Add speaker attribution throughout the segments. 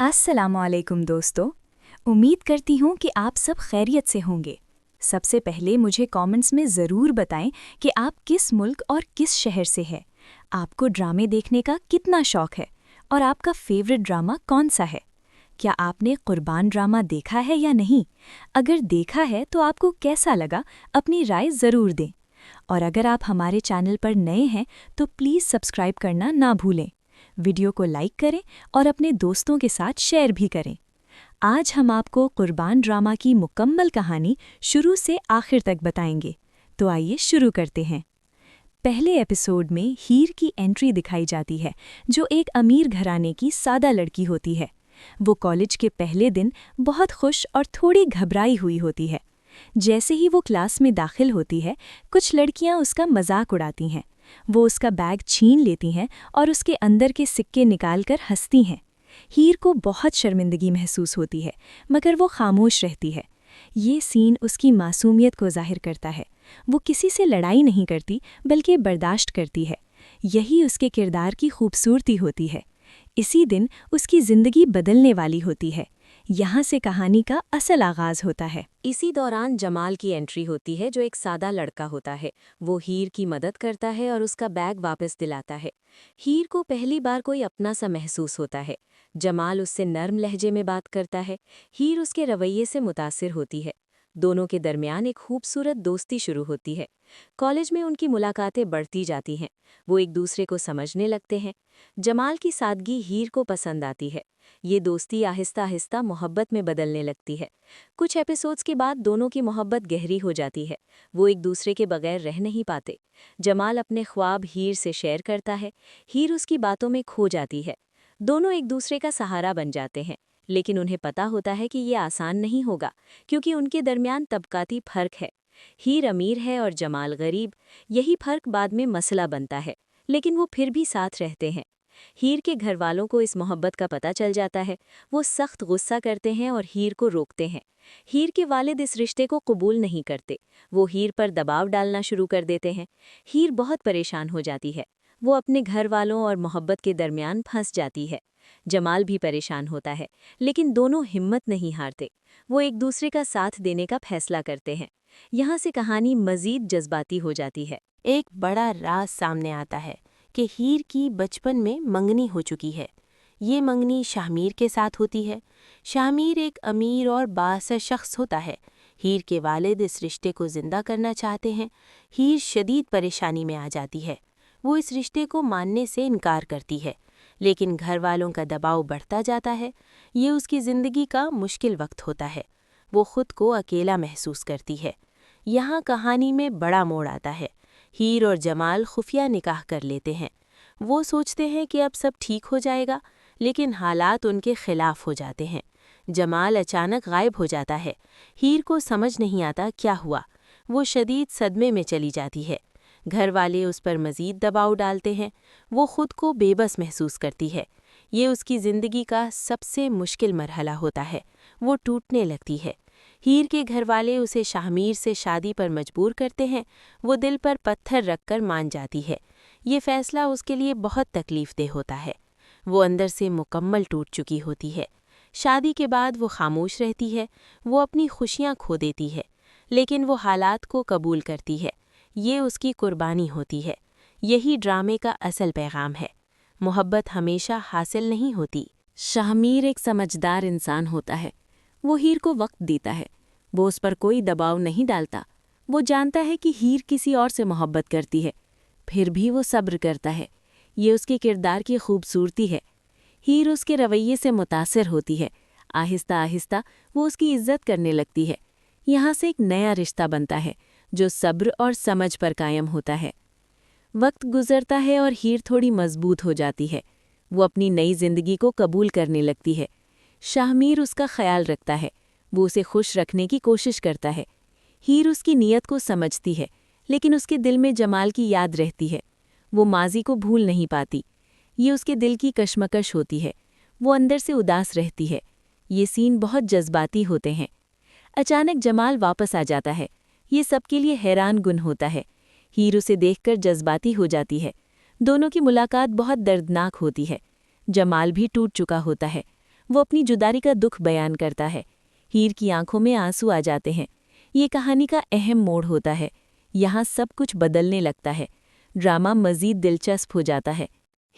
Speaker 1: अस्सलामुअलैकुम दोस्तों। उम्मीद करती हूँ कि आप सब खैरियत से होंगे। सबसे पहले मुझे कमेंट्स में ज़रूर बताएं कि आप किस मुल्क और किस शहर से हैं, आपको ड्रामे देखने का कितना शौक है और आपका फेवरेट ड्रामा कौन सा है। क्या आपने कुर्बान ड्रामा देखा है या नहीं? अगर देखा है तो आपको कैसा लगा, अपनी राय ज़रूर दें। और अगर आप हमारे चैनल पर नए हैं तो प्लीज़ सब्सक्राइब करना ना भूलें। वीडियो को लाइक करें और अपने दोस्तों के साथ शेयर भी करें। आज हम आपको कुर्बान ड्रामा की मुकम्मल कहानी शुरू से आखिर तक बताएंगे। तो आइए शुरू करते हैं। पहले एपिसोड में हीर की एंट्री दिखाई जाती है, जो एक अमीर घराने की सादा लड़की होती है। वो कॉलेज के पहले दिन बहुत खुश और थोड़ी घबराई हुई होती है। जैसे ही वो क्लास में दाखिल होती है, कुछ लड़कियां उसका मजाक उड़ाती हैं। वो उसका बैग छीन लेती हैं और उसके अंदर के सिक्के निकालकर हंसती हैं। हीर को बहुत शर्मिंदगी महसूस होती है, मगर वो खामोश रहती है। ये सीन उसकी मासूमियत को जाहिर करता है। वो किसी से लड़ाई नहीं करती, बल्कि बर्दाश्त करती है। यही उसके किरदार की खूबसूरती होती है। इसी दिन उसकी ज़िंदगी बदलने वाली होती है। यहाँ से कहानी का असल आगाज़ होता है।
Speaker 2: इसी दौरान जमाल की एंट्री होती है, जो एक सादा लड़का होता है। वो हीर की मदद करता है और उसका बैग वापस दिलाता है। हीर को पहली बार कोई अपना सा महसूस होता है। जमाल उससे नर्म लहजे में बात करता है। हीर उसके रवैये से मुतासिर होती है। दोनों के दरमियान एक खूबसूरत दोस्ती शुरू होती है। कॉलेज में उनकी मुलाकातें बढ़ती जाती हैं। वो एक दूसरे को समझने लगते हैं। जमाल की सादगी हीर को पसंद आती है। ये दोस्ती आहिस्ता आहिस्ता मोहब्बत में बदलने लगती है। कुछ एपिसोड्स के बाद दोनों की मोहब्बत गहरी हो जाती है। वो एक दूसरे के बगैर रह नहीं पाते। जमाल अपने ख्वाब हीर से शेयर करता है। हीर उसकी बातों में खो जाती है। दोनों एक दूसरे का सहारा बन जाते हैं, लेकिन उन्हें पता होता है कि ये आसान नहीं होगा, क्योंकि उनके दरमियान तबकाती फर्क है। हीर अमीर है और जमाल गरीब। यही फर्क बाद में मसला बनता है, लेकिन वो फिर भी साथ रहते हैं। हीर के घर वालों को इस मोहब्बत का पता चल जाता है। वो सख्त गुस्सा करते हैं और हीर को रोकते हैं। हीर के वालिद इस रिश्ते को कबूल नहीं करते। वो हीर पर दबाव डालना शुरू कर देते हैं। हीर बहुत परेशान हो जाती है। वो अपने घर वालों और मोहब्बत के दरमियान फंस जाती है। जमाल भी परेशान होता है, लेकिन दोनों हिम्मत नहीं हारते। वो एक दूसरे का साथ देने का फैसला करते हैं। यहाँ से कहानी मज़ीद जज्बाती हो जाती है।
Speaker 3: एक बड़ा राज सामने आता है कि हीर की बचपन में मंगनी हो चुकी है। ये मंगनी शाहमीर के साथ होती है। शाहमीर एक अमीर और बाअसर शख्स होता है। हीर के वालिद इस रिश्ते को ज़िंदा करना चाहते हैं। हीर शदीद परेशानी में आ जाती है। वो इस रिश्ते को मानने से इनकार करती है, लेकिन घर वालों का दबाव बढ़ता जाता है। ये उसकी ज़िंदगी का मुश्किल वक्त होता है। वो खुद को अकेला महसूस करती है। यहाँ कहानी में बड़ा मोड़ आता है। हीर और जमाल खुफिया निकाह कर लेते हैं। वो सोचते हैं कि अब सब ठीक हो जाएगा, लेकिन हालात उनके खिलाफ हो जाते हैं। जमाल अचानक गायब हो जाता है। हीर को समझ नहीं आता क्या हुआ। वो शदीद सदमे में चली जाती है। घर वाले उस पर मज़ीद दबाव डालते हैं। वो खुद को बेबस महसूस करती है। ये उसकी ज़िंदगी का सबसे मुश्किल मरहला होता है। वो टूटने लगती है। हीर के घर वाले उसे शाहमीर से शादी पर मजबूर करते हैं। वो दिल पर पत्थर रखकर मान जाती है। ये फैसला उसके लिए बहुत तकलीफ़देह होता है। वो अंदर से मुकम्मल टूट चुकी होती है। शादी के बाद वो खामोश रहती है। वो अपनी खुशियाँ खो देती है, लेकिन वो हालात को कबूल करती है। ये उसकी कुर्बानी होती है। यही ड्रामे का असल पैगाम है। मोहब्बत हमेशा हासिल नहीं होती।
Speaker 2: शाहमीर एक समझदार इंसान होता है। वो हीर को वक्त देता है। वो उस पर कोई दबाव नहीं डालता। वो जानता है कि हीर किसी और से मोहब्बत करती है, फिर भी वो सब्र करता है। ये उसके किरदार की खूबसूरती है। हीर उसके रवैये से मुतासिर होती है। आहिस्ता आहिस्ता वो उसकी इज्जत करने लगती है। यहाँ से एक नया रिश्ता बनता है, जो सब्र और समझ पर कायम होता है। वक्त गुजरता है और हीर थोड़ी मजबूत हो जाती है। वो अपनी नई जिंदगी को कबूल करने लगती है। शाहमीर उसका ख्याल रखता है। वो उसे खुश रखने की कोशिश करता है। हीर उसकी नीयत को समझती है, लेकिन उसके दिल में जमाल की याद रहती है। वो माजी को भूल नहीं पाती। ये उसके दिल की कशमकश होती है। वो अंदर से उदास रहती है। ये सीन बहुत जज्बाती होते हैं। अचानक जमाल वापस आ जाता है। ये सबके लिए हैरान गुन होता है। हीर उसे देखकर जज्बाती हो जाती है। दोनों की मुलाकात बहुत दर्दनाक होती है। जमाल भी टूट चुका होता है। وہ اپنی جدائی کا دکھ بیان کرتا ہے۔ ہیر کی آنکھوں میں آنسو آ جاتے ہیں۔ یہ کہانی کا اہم موڑ ہوتا ہے۔ یہاں سب کچھ بدلنے لگتا ہے۔ ڈرامہ مزید دلچسپ ہو جاتا ہے۔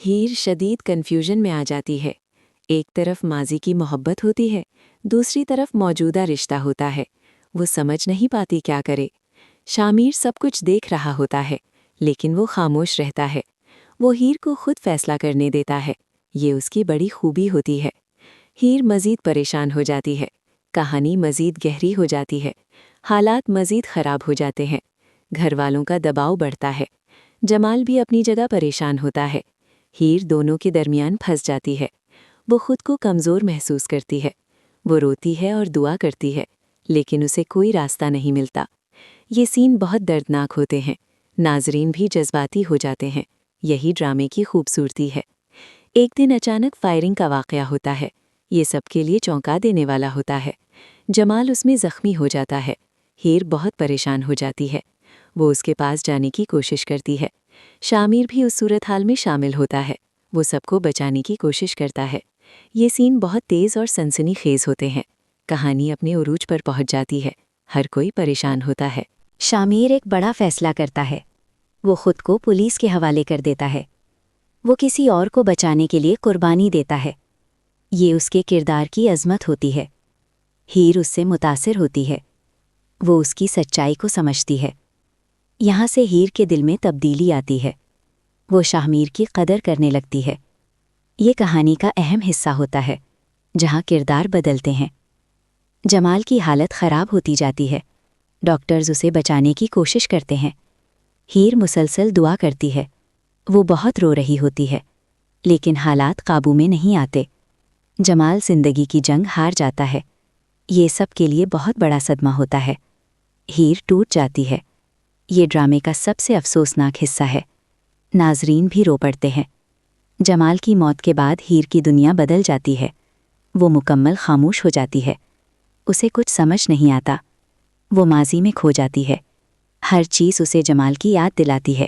Speaker 2: ہیر شدید کنفیوژن میں آ جاتی ہے۔ ایک طرف ماضی کی محبت ہوتی ہے، دوسری طرف موجودہ رشتہ ہوتا ہے۔ وہ سمجھ نہیں پاتی کیا کرے۔ شامیر سب کچھ دیکھ رہا ہوتا ہے، لیکن وہ خاموش رہتا ہے۔ وہ ہیر کو خود فیصلہ کرنے دیتا ہے۔ یہ اس کی بڑی خوبی ہوتی ہے۔ ہیر مزید پریشان ہو جاتی ہے۔ کہانی مزید گہری ہو جاتی ہے۔ حالات مزید خراب ہو جاتے ہیں۔ گھر والوں کا دباؤ بڑھتا ہے۔ جمال بھی اپنی جگہ پریشان ہوتا ہے۔ ہیر دونوں کے درمیان پھنس جاتی ہے۔ وہ خود کو کمزور محسوس کرتی ہے۔ وہ روتی ہے اور دعا کرتی ہے، لیکن اسے کوئی راستہ نہیں ملتا۔ یہ سین بہت دردناک ہوتے ہیں۔ ناظرین بھی جذباتی ہو جاتے ہیں۔ یہی ڈرامے کی خوبصورتی ہے۔ ایک دن اچانک فائرنگ کا واقعہ ہوتا ہے۔ یہ سب کے لیے چونکا دینے والا ہوتا ہے۔ جمال اس میں زخمی ہو جاتا ہے۔ ہیر بہت پریشان ہو جاتی ہے۔ وہ اس کے پاس جانے کی کوشش کرتی ہے۔ شامیر بھی اس صورتحال میں شامل ہوتا ہے۔ وہ سب کو بچانے کی کوشش کرتا ہے۔ یہ سین بہت تیز اور سنسنی خیز ہوتے ہیں۔ کہانی اپنے عروج پر پہنچ جاتی ہے۔ ہر کوئی پریشان ہوتا ہے۔
Speaker 1: شامیر ایک بڑا فیصلہ کرتا ہے۔ وہ خود کو پولیس کے حوالے کر دیتا ہے۔ وہ کسی اور کو بچانے کے لیے قربانی دیتا ہے۔ یہ اس کے کردار کی عظمت ہوتی ہے۔ ہیر اس سے متاثر ہوتی ہے۔ وہ اس کی سچائی کو سمجھتی ہے۔ یہاں سے ہیر کے دل میں تبدیلی آتی ہے۔ وہ شامیر کی قدر کرنے لگتی ہے۔ یہ کہانی کا اہم حصہ ہوتا ہے، جہاں کردار بدلتے ہیں۔ جمال کی حالت خراب ہوتی جاتی ہے۔ ڈاکٹرز اسے بچانے کی کوشش کرتے ہیں۔ ہیر مسلسل دعا کرتی ہے۔ وہ بہت رو رہی ہوتی ہے، لیکن حالات قابو میں نہیں آتے۔ جمال زندگی کی جنگ ہار جاتا ہے۔ یہ سب کے لیے بہت بڑا صدمہ ہوتا ہے۔ ہیر ٹوٹ جاتی ہے۔ یہ ڈرامے کا سب سے افسوسناک حصہ ہے۔ ناظرین بھی رو پڑتے ہیں۔ جمال کی موت کے بعد ہیر کی دنیا بدل جاتی ہے۔ وہ مکمل خاموش ہو جاتی ہے۔ اسے کچھ سمجھ نہیں آتا۔ وہ ماضی میں کھو جاتی ہے۔ ہر چیز اسے جمال کی یاد دلاتی ہے۔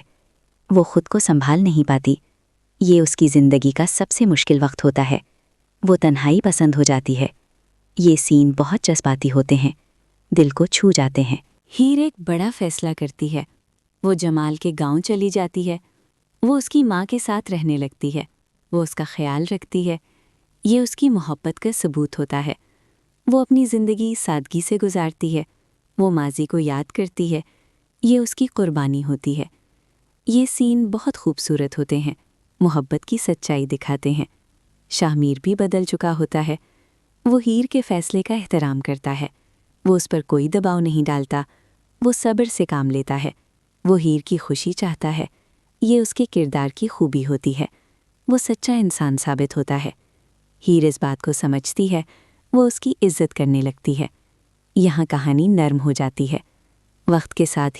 Speaker 1: وہ خود کو سنبھال نہیں پاتی۔ یہ اس کی زندگی کا سب سے مشکل وقت ہوتا ہے۔ وہ تنہائی پسند ہو جاتی ہے۔ یہ سین بہت جذباتی ہوتے ہیں، دل کو چھو جاتے ہیں۔
Speaker 2: ہیر ایک بڑا فیصلہ کرتی ہے۔ وہ جمال کے گاؤں چلی جاتی ہے۔ وہ اس کی ماں کے ساتھ رہنے لگتی ہے۔ وہ اس کا خیال رکھتی ہے۔ یہ اس کی محبت کا ثبوت ہوتا ہے۔ وہ اپنی زندگی سادگی سے گزارتی ہے۔ وہ ماضی کو یاد کرتی ہے۔ یہ اس کی قربانی ہوتی ہے۔ یہ سین بہت خوبصورت ہوتے ہیں، محبت کی سچائی دکھاتے ہیں۔ شامیر بھی بدل چکا ہوتا ہے۔ وہ ہیر کے فیصلے کا احترام کرتا ہے۔ وہ اس پر کوئی دباؤ نہیں ڈالتا۔ وہ صبر سے کام لیتا ہے۔ وہ ہیر کی خوشی چاہتا ہے۔ یہ اس کے کردار کی خوبی ہوتی ہے۔ وہ سچا انسان ثابت ہوتا ہے۔ ہیر اس بات کو سمجھتی ہے۔ وہ اس کی عزت کرنے لگتی ہے۔ یہاں کہانی نرم ہو جاتی ہے۔ وقت کے ساتھ